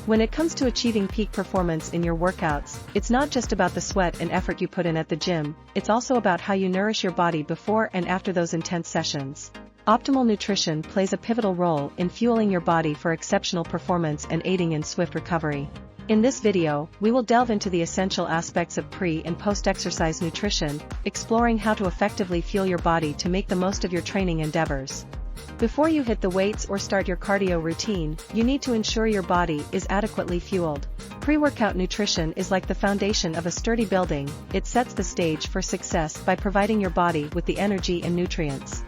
When it comes to achieving peak performance in your workouts, it's not just about the sweat and effort you put in at the gym, it's also about how you nourish your body before and after those intense sessions. Optimal nutrition plays a pivotal role in fueling your body for exceptional performance and aiding in swift recovery. In this video, we will delve into the essential aspects of pre- and post-exercise nutrition, exploring how to effectively fuel your body to make the most of your training endeavors. Before you hit the weights or start your cardio routine, you need to ensure your body is adequately fueled. Pre-workout nutrition is like the foundation of a sturdy building. It sets the stage for success by providing your body with the energy and nutrients.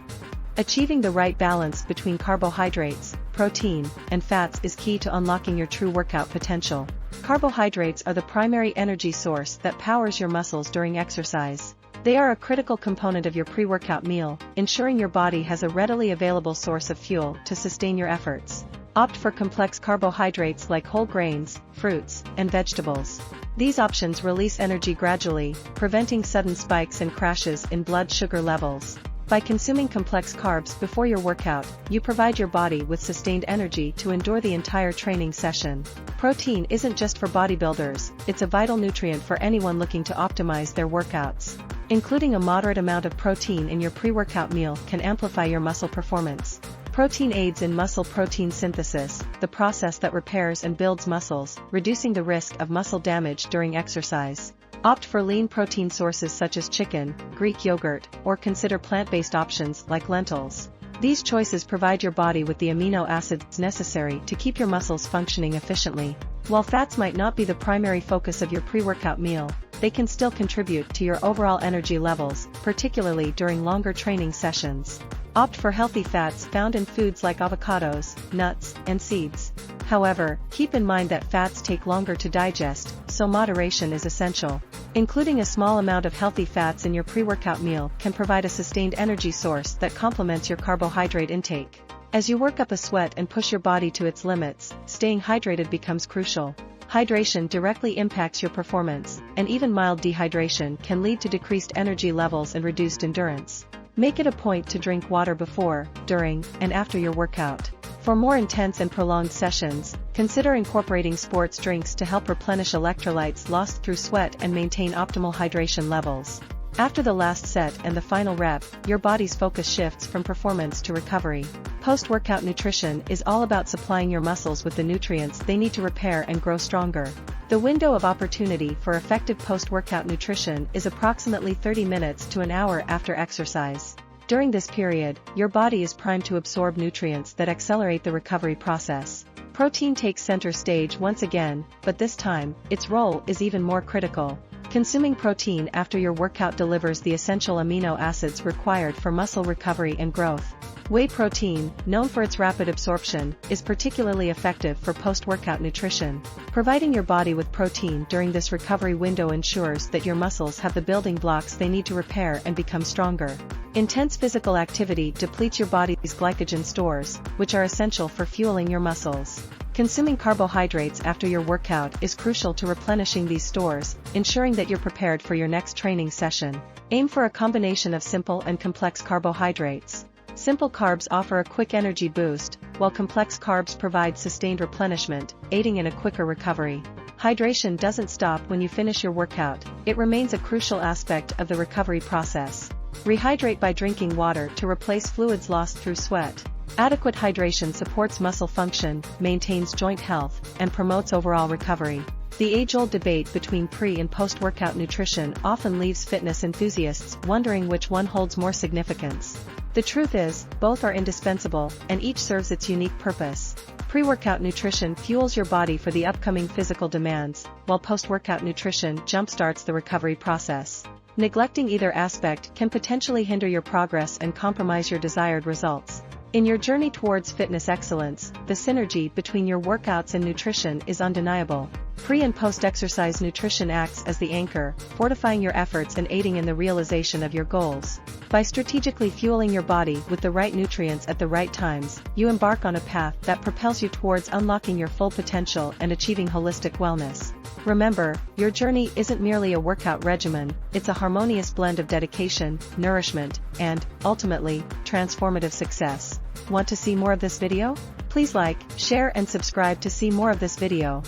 Achieving the right balance between carbohydrates, protein, and fats is key to unlocking your true workout potential. Carbohydrates are the primary energy source that powers your muscles during exercise. They are a critical component of your pre-workout meal, ensuring your body has a readily available source of fuel to sustain your efforts. Opt for complex carbohydrates like whole grains, fruits, and vegetables. These options release energy gradually, preventing sudden spikes and crashes in blood sugar levels. By consuming complex carbs before your workout, you provide your body with sustained energy to endure the entire training session. Protein isn't just for bodybuilders, it's a vital nutrient for anyone looking to optimize their workouts. Including a moderate amount of protein in your pre-workout meal can amplify your muscle performance. Protein aids in muscle protein synthesis, the process that repairs and builds muscles, reducing the risk of muscle damage during exercise. Opt for lean protein sources such as chicken, Greek yogurt, or consider plant-based options like lentils. These choices provide your body with the amino acids necessary to keep your muscles functioning efficiently. While fats might not be the primary focus of your pre-workout meal, they can still contribute to your overall energy levels, particularly during longer training sessions. Opt for healthy fats found in foods like avocados, nuts, and seeds. However, keep in mind that fats take longer to digest, so moderation is essential. Including a small amount of healthy fats in your pre-workout meal can provide a sustained energy source that complements your carbohydrate intake. As you work up a sweat and push your body to its limits, staying hydrated becomes crucial. Hydration directly impacts your performance, and even mild dehydration can lead to decreased energy levels and reduced endurance. Make it a point to drink water before, during, and after your workout. For more intense and prolonged sessions, consider incorporating sports drinks to help replenish electrolytes lost through sweat and maintain optimal hydration levels. After the last set and the final rep, your body's focus shifts from performance to recovery. Post-workout nutrition is all about supplying your muscles with the nutrients they need to repair and grow stronger. The window of opportunity for effective post-workout nutrition is approximately 30 minutes to an hour after exercise. During this period, your body is primed to absorb nutrients that accelerate the recovery process. Protein takes center stage once again, but this time, its role is even more critical. Consuming protein after your workout delivers the essential amino acids required for muscle recovery and growth. Whey protein, known for its rapid absorption, is particularly effective for post-workout nutrition. Providing your body with protein during this recovery window ensures that your muscles have the building blocks they need to repair and become stronger. Intense physical activity depletes your body's glycogen stores, which are essential for fueling your muscles. Consuming carbohydrates after your workout is crucial to replenishing these stores, ensuring that you're prepared for your next training session. Aim for a combination of simple and complex carbohydrates. Simple carbs offer a quick energy boost, while complex carbs provide sustained replenishment, aiding in a quicker recovery. Hydration doesn't stop when you finish your workout, it remains a crucial aspect of the recovery process. Rehydrate by drinking water to replace fluids lost through sweat. Adequate hydration supports muscle function, maintains joint health, and promotes overall recovery. The age-old debate between pre- and post-workout nutrition often leaves fitness enthusiasts wondering which one holds more significance. The truth is, both are indispensable, and each serves its unique purpose. Pre-workout nutrition fuels your body for the upcoming physical demands, while post-workout nutrition jumpstarts the recovery process. Neglecting either aspect can potentially hinder your progress and compromise your desired results. In your journey towards fitness excellence, the synergy between your workouts and nutrition is undeniable. Pre- and post-exercise nutrition acts as the anchor, fortifying your efforts and aiding in the realization of your goals. By strategically fueling your body with the right nutrients at the right times, you embark on a path that propels you towards unlocking your full potential and achieving holistic wellness. Remember, your journey isn't merely a workout regimen, it's a harmonious blend of dedication, nourishment, and, ultimately, transformative success. Want to see more of this video? Please like, share and subscribe to see more of this video.